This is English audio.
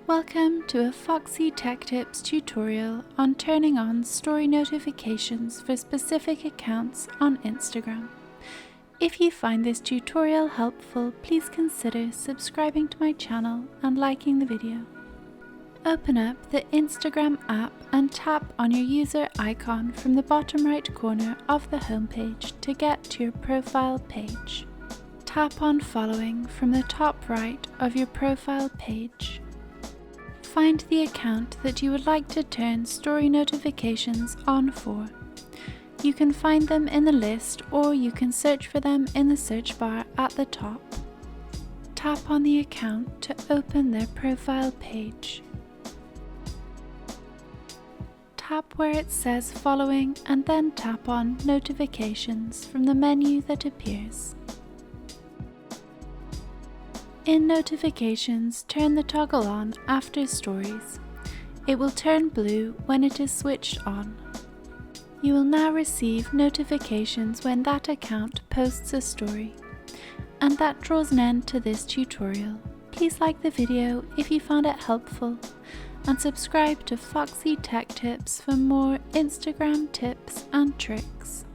Welcome to a Foxy Tech Tips tutorial on turning on story notifications for specific accounts on Instagram. If you find this tutorial helpful, please consider subscribing to my channel and liking the video. Open up the Instagram app and tap on your user icon from the bottom right corner of the homepage to get to your profile page. Tap on Following from the top right of your profile page. Find the account that you would like to turn story notifications on for. You can find them in the list or you can search for them in the search bar at the top. Tap on the account to open their profile page. Tap where it says Following and then tap on Notifications from the menu that appears. In Notifications, turn the toggle on after Stories. It will turn blue when it is switched on. You will now receive notifications when that account posts a story. And that draws an end to this tutorial. Please like the video if you found it helpful and subscribe to Foxy Tech Tips for more Instagram tips and tricks.